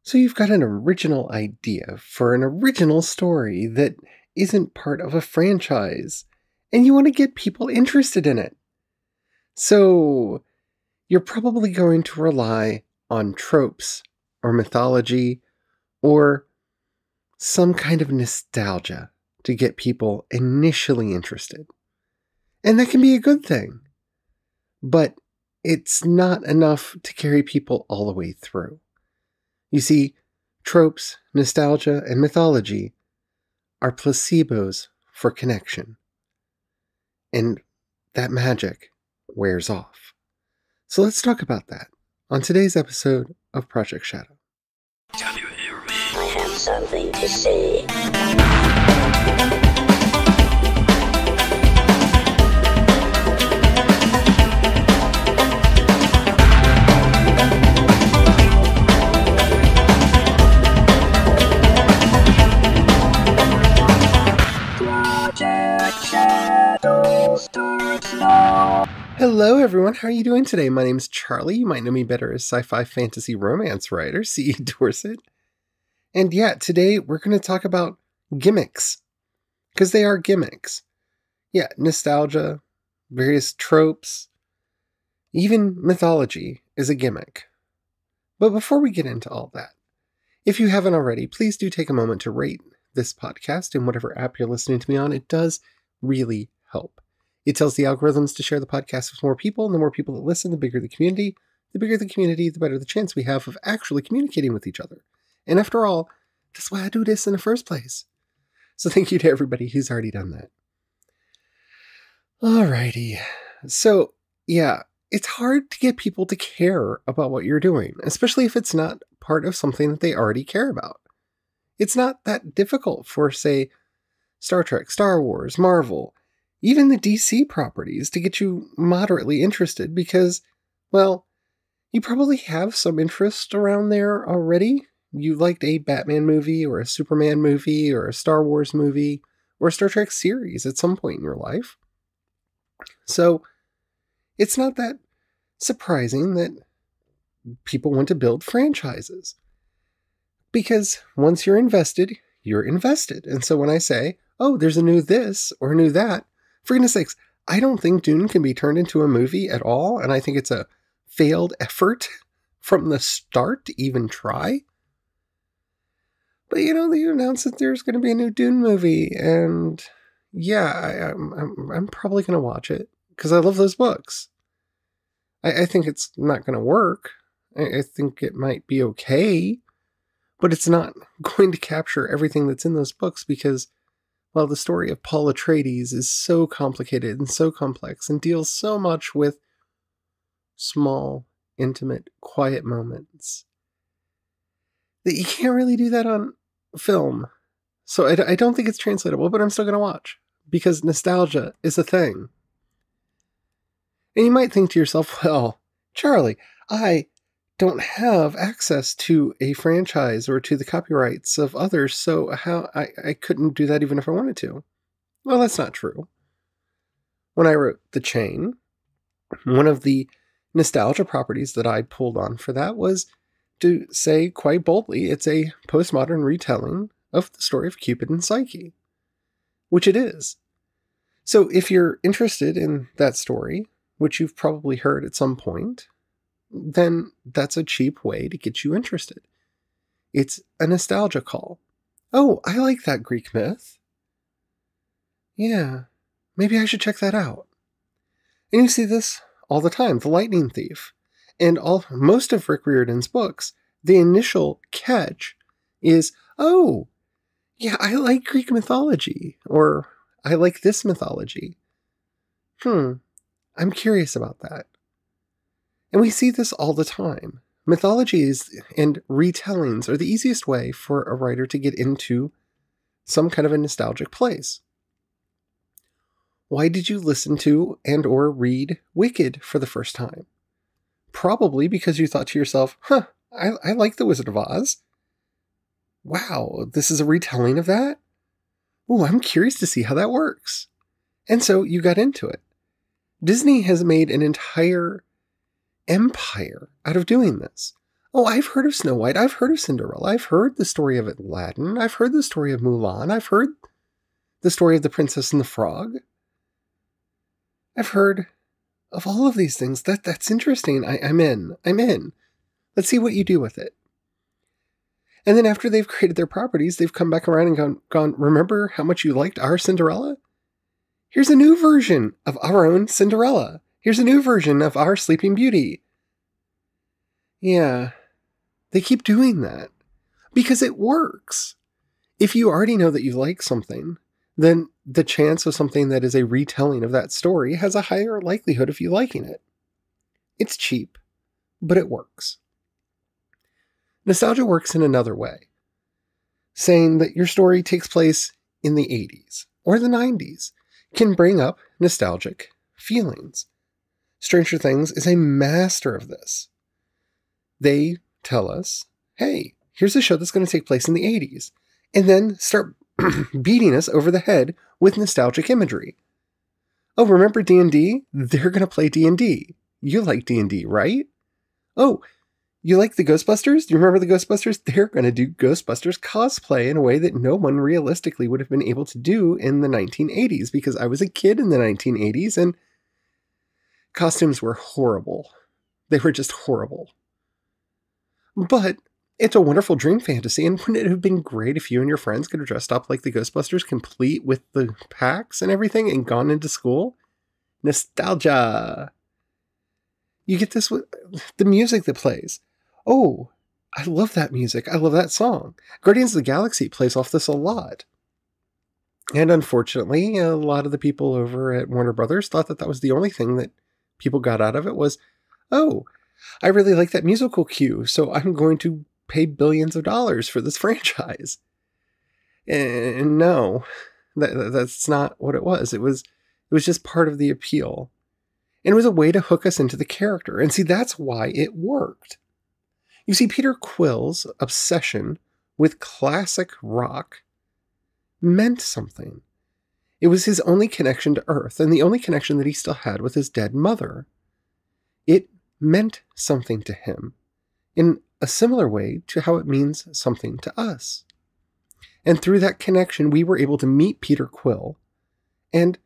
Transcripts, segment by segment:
So you've got an original idea for an original story that isn't part of a franchise, and you want to get people interested in it. So you're probably going to rely on tropes or mythology or some kind of nostalgia to get people initially interested. And that can be a good thing, but it's not enough to carry people all the way through. You see, tropes, nostalgia, and mythology are placebos for connection. And that magic wears off. So let's talk about that on today's episode of Project Shadow. Can you hear me? I have something to say. Hello everyone, how are you doing today? My name's Charlie. You might know me better as sci-fi fantasy romance writer, C.E. Dorset. And yeah, today we're going to talk about gimmicks. Because they are gimmicks. Yeah, nostalgia, various tropes, even mythology is a gimmick. But before we get into all that, if you haven't already, please do take a moment to rate this podcast in whatever app you're listening to me on. It does really help. It tells the algorithms to share the podcast with more people, and the more people that listen, the bigger the community. The bigger the community, the better the chance we have of actually communicating with each other. And after all, that's why I do this in the first place. So thank you to everybody who's already done that. Alrighty. So, yeah, it's hard to get people to care about what you're doing, especially if it's not part of something that they already care about. It's not that difficult for, say, Star Trek, Star Wars, Marvel, even the DC properties to get you moderately interested because, well, you probably have some interest around there already. You liked a Batman movie or a Superman movie or a Star Wars movie or a Star Trek series at some point in your life. So it's not that surprising that people want to build franchises. Because once you're invested, you're invested. And so when I say, oh, there's a new this or a new that, for goodness sakes, I don't think Dune can be turned into a movie at all, and I think it's a failed effort from the start to even try. But they announced that there's going to be a new Dune movie, and yeah, I'm probably going to watch it because I love those books. I think it's not going to work. I think it might be okay, but it's not going to capture everything that's in those books because, well, the story of Paul Atreides is so complicated and so complex and deals so much with small, intimate, quiet moments that you can't really do that on film. So I don't think it's translatable, but I'm still going to watch because nostalgia is a thing. And you might think to yourself, well, Charlie, I don't have access to a franchise or to the copyrights of others, so how I couldn't do that even if I wanted to. Well, that's not true. When I wrote The Chain, one of the nostalgia properties that I pulled on for that was to say quite boldly it's a postmodern retelling of the story of Cupid and Psyche, which it is. So if you're interested in that story, which you've probably heard at some point, then that's a cheap way to get you interested. It's a nostalgia call. Oh, I like that Greek myth. Yeah, maybe I should check that out. And you see this all the time, The Lightning Thief. And most of Rick Riordan's books, the initial catch is, oh, yeah, I like Greek mythology, or I like this mythology. I'm curious about that. And we see this all the time. Mythologies and retellings are the easiest way for a writer to get into some kind of a nostalgic place. Why did you listen to and or read Wicked for the first time? Probably because you thought to yourself, I like The Wizard of Oz. Wow, this is a retelling of that? Oh, I'm curious to see how that works. And so you got into it. Disney has made an entire empire out of doing this, Oh, I've heard of Snow White. I've heard of Cinderella. I've heard the story of Aladdin. I've heard the story of Mulan. I've heard the story of the Princess and the Frog. I've heard of all of these things. That's interesting. I'm in. Let's see what you do with it. And then after they've created their properties, they've come back around and gone, remember how much you liked our Cinderella? Here's a new version of our own Cinderella. Here's a new version of our Sleeping Beauty. Yeah, they keep doing that because it works. If you already know that you like something, then the chance of something that is a retelling of that story has a higher likelihood of you liking it. It's cheap, but it works. Nostalgia works in another way, saying that your story takes place in the 80s or the 90s can bring up nostalgic feelings. Stranger Things is a master of this. They tell us, hey, here's a show that's going to take place in the 80s, and then start beating us over the head with nostalgic imagery. Oh, remember D&D? They're going to play D&D. You like D&D, right? Oh, you like the Ghostbusters? Do you remember the Ghostbusters? They're going to do Ghostbusters cosplay in a way that no one realistically would have been able to do in the 1980s, because I was a kid in the 1980s and costumes were horrible. They were just horrible. But it's a wonderful dream fantasy, and wouldn't it have been great if you and your friends could have dressed up like the Ghostbusters, complete with the packs and everything, and gone into school? Nostalgia! You get this with the music that plays. Oh, I love that music. I love that song. Guardians of the Galaxy plays off this a lot. And unfortunately, a lot of the people over at Warner Brothers thought that was the only thing that people got out of it was, oh, I really like that musical cue, so I'm going to pay billions of dollars for this franchise. And no, that's not what it was. It was just part of the appeal. And it was a way to hook us into the character. And see, that's why it worked. You see, Peter Quill's obsession with classic rock meant something. It was his only connection to Earth, and the only connection that he still had with his dead mother. It meant something to him in a similar way to how it means something to us. And through that connection, we were able to meet Peter Quill and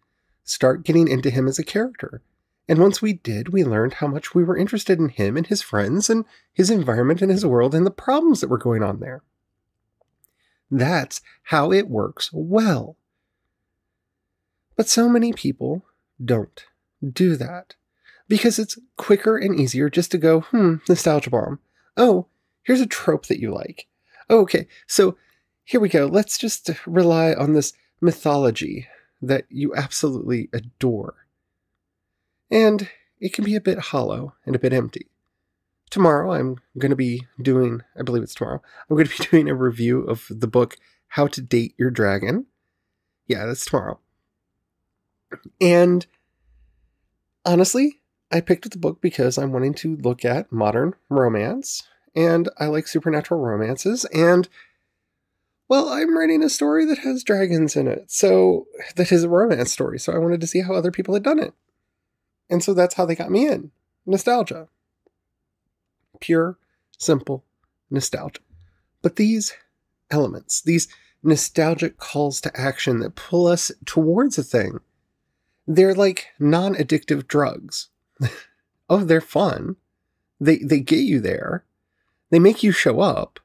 start getting into him as a character. And once we did, we learned how much we were interested in him and his friends and his environment and his world and the problems that were going on there. That's how it works well. But so many people don't do that because it's quicker and easier just to go, nostalgia bomb. Oh, here's a trope that you like. Oh, okay, so here we go. Let's just rely on this mythology that you absolutely adore. And it can be a bit hollow and a bit empty. Tomorrow I'm going to be doing, I believe it's tomorrow, I'm going to be doing a review of the book How to Date Your Dragon. Yeah, that's tomorrow. And honestly, I picked up the book because I'm wanting to look at modern romance, and I like supernatural romances, and well, I'm writing a story that has dragons in it, so that is a romance story, so I wanted to see how other people had done it. And so that's how they got me in. Nostalgia. Pure, simple nostalgia. But these elements, these nostalgic calls to action that pull us towards a thing, they're like non-addictive drugs. Oh, they're fun. They get you there. They make you show up.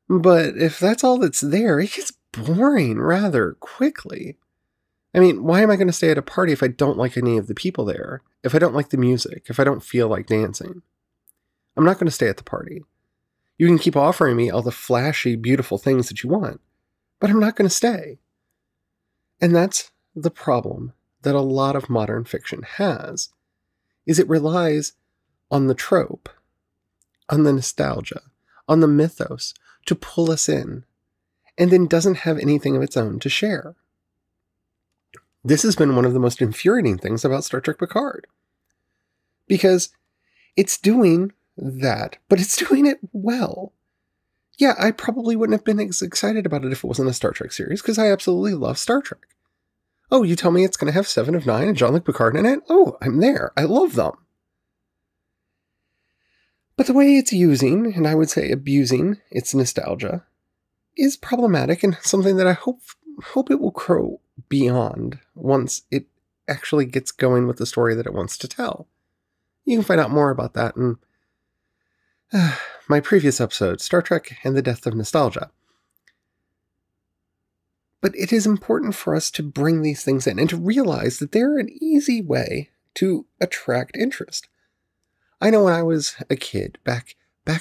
But if that's all that's there, it gets boring rather quickly. I mean, why am I going to stay at a party if I don't like any of the people there? If I don't like the music? If I don't feel like dancing? I'm not going to stay at the party. You can keep offering me all the flashy, beautiful things that you want, but I'm not going to stay. And that's the problem that a lot of modern fiction has, is it relies on the trope, on the nostalgia, on the mythos to pull us in, and then doesn't have anything of its own to share. This has been one of the most infuriating things about Star Trek Picard. Because it's doing that, but it's doing it well. Yeah, I probably wouldn't have been as excited about it if it wasn't a Star Trek series, because I absolutely love Star Trek. Oh, you tell me it's going to have 7 of 9 and Jean-Luc Picard in it? Oh, I'm there. I love them. But the way it's using, and I would say abusing, its nostalgia is problematic and something that I hope it will grow beyond once it actually gets going with the story that it wants to tell. You can find out more about that in my previous episode, Star Trek and the Death of Nostalgia. But it is important for us to bring these things in and to realize that they're an easy way to attract interest. I know when I was a kid, back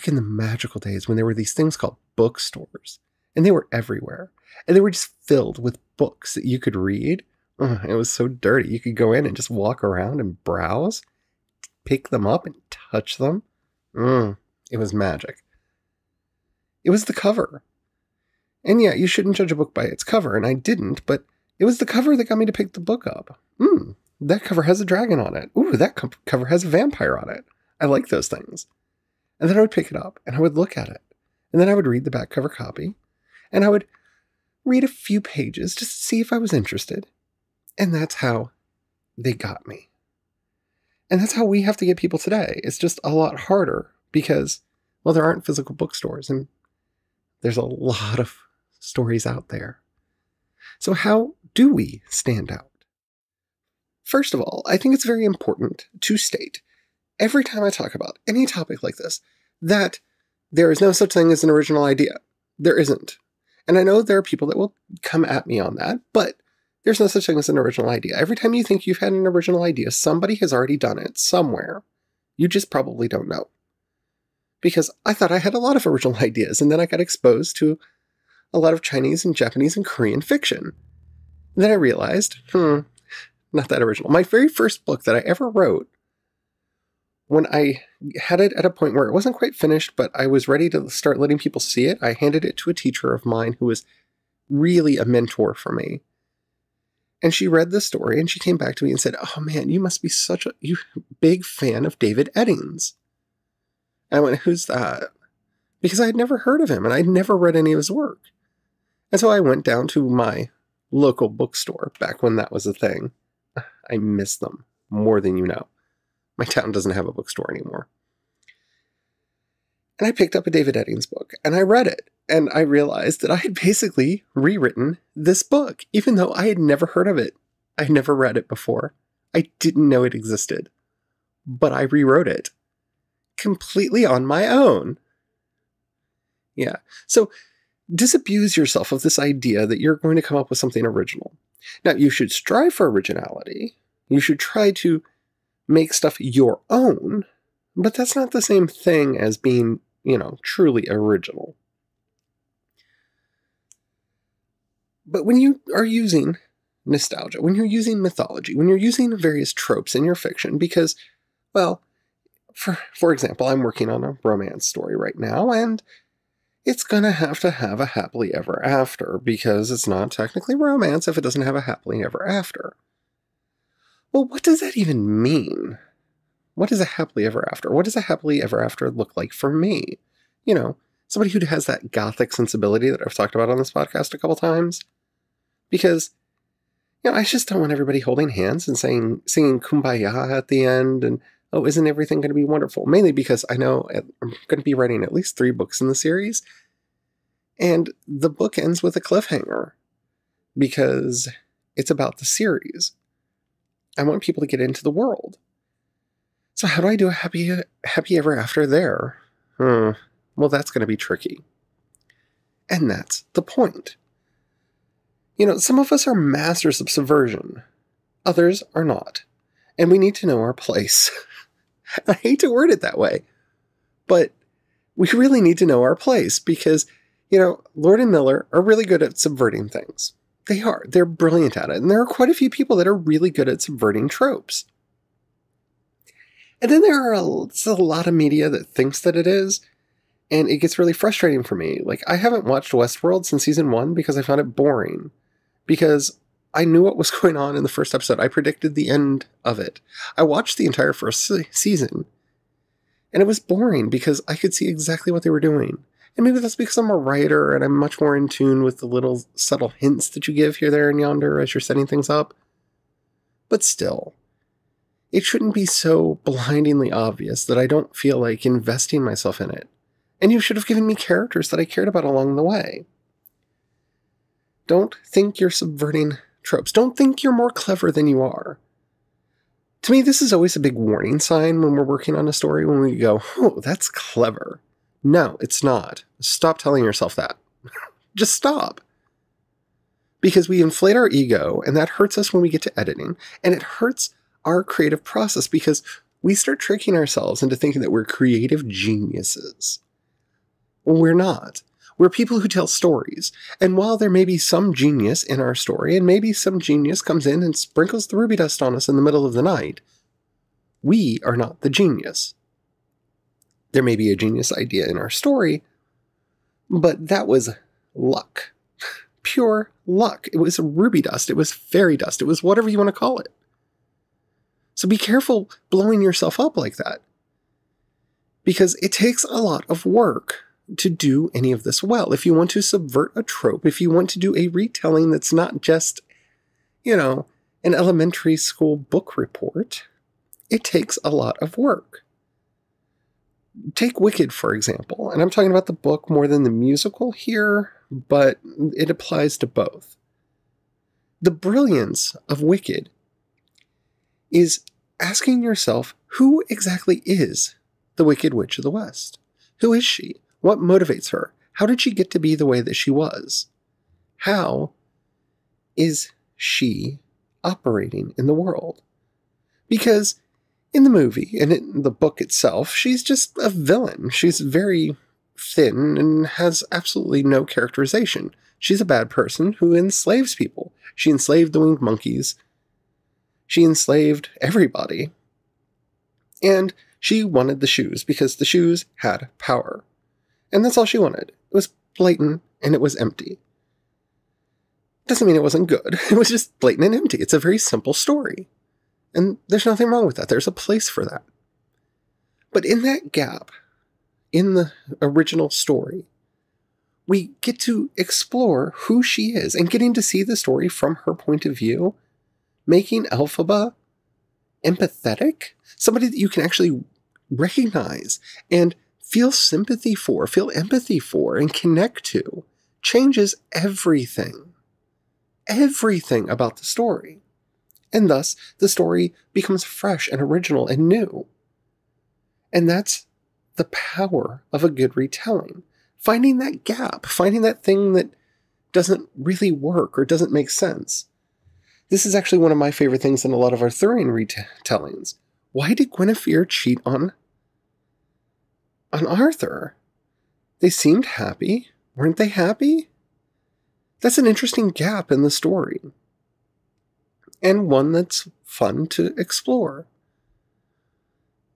in the magical days when there were these things called bookstores, and they were everywhere, and they were just filled with books that you could read. It was so dirty. You could go in and just walk around and browse, pick them up and touch them. It was magic. It was the cover. And yeah, you shouldn't judge a book by its cover, and I didn't, but it was the cover that got me to pick the book up. That cover has a dragon on it. Ooh, that cover has a vampire on it. I like those things. And then I would pick it up, and I would look at it. And then I would read the back cover copy, and I would read a few pages just to see if I was interested. And that's how they got me. And that's how we have to get people today. It's just a lot harder because, well, there aren't physical bookstores, and there's a lot of stories out there. So how do we stand out? First of all, I think it's very important to state, every time I talk about any topic like this, that there is no such thing as an original idea. There isn't. And I know there are people that will come at me on that, but there's no such thing as an original idea. Every time you think you've had an original idea, somebody has already done it somewhere. You just probably don't know. Because I thought I had a lot of original ideas, and then I got exposed to a lot of Chinese and Japanese and Korean fiction. And then I realized, not that original. My very first book that I ever wrote, when I had it at a point where it wasn't quite finished, but I was ready to start letting people see it, I handed it to a teacher of mine who was really a mentor for me. And she read the story, and she came back to me and said, "Oh man, you must be such a big fan of David Eddings." And I went, "Who's that?" Because I had never heard of him, and I'd never read any of his work. And so I went down to my local bookstore, back when that was a thing. I miss them more than you know. My town doesn't have a bookstore anymore. And I picked up a David Eddings book, and I read it. And I realized that I had basically rewritten this book, even though I had never heard of it. I had never read it before. I didn't know it existed. But I rewrote it completely on my own. Yeah. So disabuse yourself of this idea that you're going to come up with something original. Now, you should strive for originality. You should try to make stuff your own, but that's not the same thing as being, truly original. But when you are using nostalgia, when you're using mythology, when you're using various tropes in your fiction, because, well, for example, I'm working on a romance story right now, and it's going to have a happily ever after, because it's not technically romance if it doesn't have a happily ever after. Well, what does that even mean? What is a happily ever after? What does a happily ever after look like for me? Somebody who has that gothic sensibility that I've talked about on this podcast a couple times. Because, I just don't want everybody holding hands and singing Kumbaya at the end and, oh, isn't everything going to be wonderful? Mainly because I know I'm going to be writing at least 3 books in the series. And the book ends with a cliffhanger because it's about the series. I want people to get into the world. So how do I do a happy ever after there? Well, that's going to be tricky. And that's the point. Some of us are masters of subversion. Others are not. And we need to know our place. I hate to word it that way, but we really need to know our place because, Lord and Miller are really good at subverting things. They are. They're brilliant at it. And there are quite a few people that are really good at subverting tropes. And then there are a lot of media that thinks that it is, and it gets really frustrating for me. Like, I haven't watched Westworld since season 1 because I found it boring. Because I knew what was going on in the first episode. I predicted the end of it. I watched the entire first season, and it was boring because I could see exactly what they were doing. And maybe that's because I'm a writer and I'm much more in tune with the little subtle hints that you give here, there, and yonder as you're setting things up. But still, it shouldn't be so blindingly obvious that I don't feel like investing myself in it. And you should have given me characters that I cared about along the way. Don't think you're subverting tropes. Don't think you're more clever than you are. To me, this is always a big warning sign when we're working on a story, when we go, oh, that's clever. No, it's not. Stop telling yourself that. Just stop. Because we inflate our ego, and that hurts us when we get to editing, and it hurts our creative process because we start tricking ourselves into thinking that we're creative geniuses. We're not. We're people who tell stories, and while there may be some genius in our story, and maybe some genius comes in and sprinkles the ruby dust on us in the middle of the night, we are not the genius. There may be a genius idea in our story, but that was luck. Pure luck. It was ruby dust. It was fairy dust. It was whatever you want to call it. So be careful blowing yourself up like that, because it takes a lot of work to do any of this well. If you want to subvert a trope, if you want to do a retelling that's not just, an elementary school book report, it takes a lot of work. Take Wicked, for example, and I'm talking about the book more than the musical here, but it applies to both. The brilliance of Wicked is asking yourself, who exactly is the Wicked Witch of the West? Who is she? What motivates her? How did she get to be the way that she was? How is she operating in the world? Because in the movie, and in the book itself, she's just a villain. She's very thin and has absolutely no characterization. She's a bad person who enslaves people. She enslaved the winged monkeys. She enslaved everybody. And she wanted the shoes because the shoes had power. And that's all she wanted. It was blatant and it was empty. Doesn't mean it wasn't good. It was just blatant and empty. It's a very simple story. And there's nothing wrong with that. There's a place for that. But in that gap, in the original story, we get to explore who she is and getting to see the story from her point of view, making Elphaba empathetic, somebody that you can actually recognize and feel sympathy for, feel empathy for, and connect to, changes everything. Everything about the story. And thus, the story becomes fresh and original and new. And that's the power of a good retelling. Finding that gap, finding that thing that doesn't really work or doesn't make sense. This is actually one of my favorite things in a lot of Arthurian retellings. Why did Guinevere cheat on Arthur? They seemed happy. Weren't they happy? That's an interesting gap in the story. And one that's fun to explore.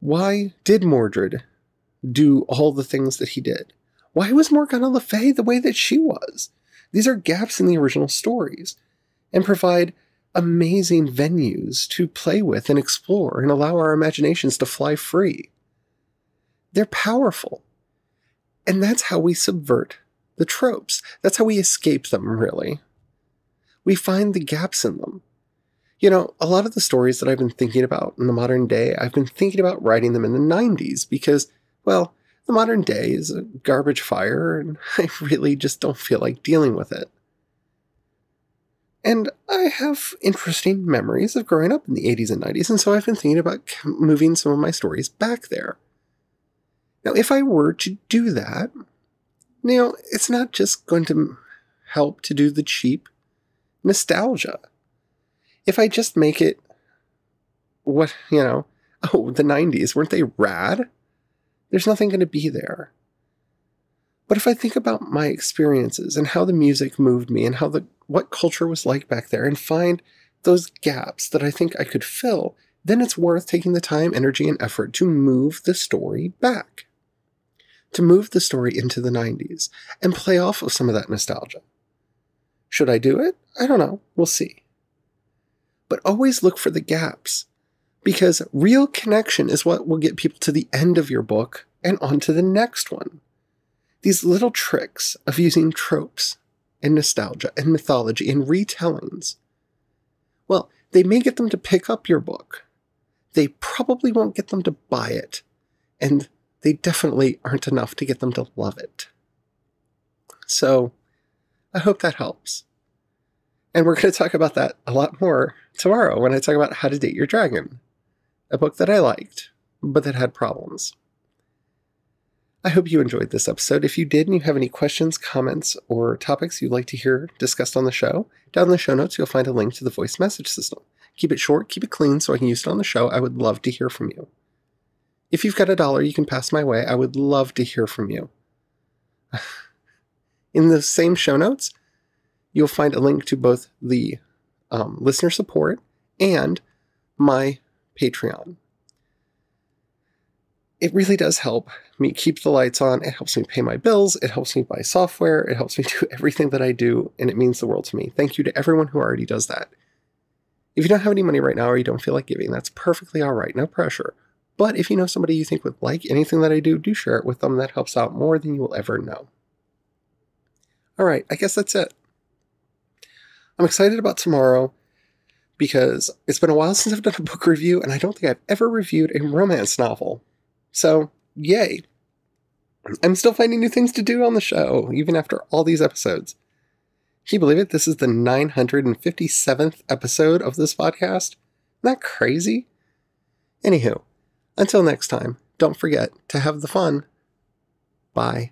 Why did Mordred do all the things that he did? Why was Morgana Le Fay the way that she was? These are gaps in the original stories and provide amazing venues to play with and explore and allow our imaginations to fly free. They're powerful. And that's how we subvert the tropes. That's how we escape them, really. We find the gaps in them. A lot of the stories that I've been thinking about in the modern day, I've been thinking about writing them in the 90s because, well, the modern day is a garbage fire and I really just don't feel like dealing with it. And I have interesting memories of growing up in the 80s and 90s, and so I've been thinking about moving some of my stories back there. Now, if I were to do that, it's not just going to help to do the cheap nostalgia. If I just make it, the 90s, weren't they rad? There's nothing going to be there. But if I think about my experiences and how the music moved me and what culture was like back there and find those gaps that I think I could fill, then it's worth taking the time, energy, and effort to move the story back. To move the story into the 90s and play off of some of that nostalgia. Should I do it? I don't know. We'll see. But always look for the gaps, because real connection is what will get people to the end of your book and on to the next one. These little tricks of using tropes and nostalgia and mythology and retellings, well, they may get them to pick up your book. they probably won't get them to buy it. And they definitely aren't enough to get them to love it. So I hope that helps. And we're going to talk about that a lot more tomorrow when I talk about How to Date Your Dragon, a book that I liked, but that had problems. I hope you enjoyed this episode. If you did and you have any questions, comments, or topics you'd like to hear discussed on the show, down in the show notes you'll find a link to the voice message system. Keep it short, keep it clean so I can use it on the show. I would love to hear from you. If you've got $1 you can pass my way, I would love to hear from you. In the same show notes, you'll find a link to both the listener support and my Patreon. It really does help me keep the lights on. It helps me pay my bills. It helps me buy software. It helps me do everything that I do, and it means the world to me. Thank you to everyone who already does that. If you don't have any money right now or you don't feel like giving, that's perfectly all right. No pressure. But if you know somebody you think would like anything that I do, do share it with them. That helps out more than you will ever know. All right, I guess that's it. I'm excited about tomorrow because it's been a while since I've done a book review, and I don't think I've ever reviewed a romance novel. So, yay. I'm still finding new things to do on the show, even after all these episodes. Can you believe it? This is the 957th episode of this podcast. Isn't that crazy? Anywho, until next time, don't forget to have the fun. Bye.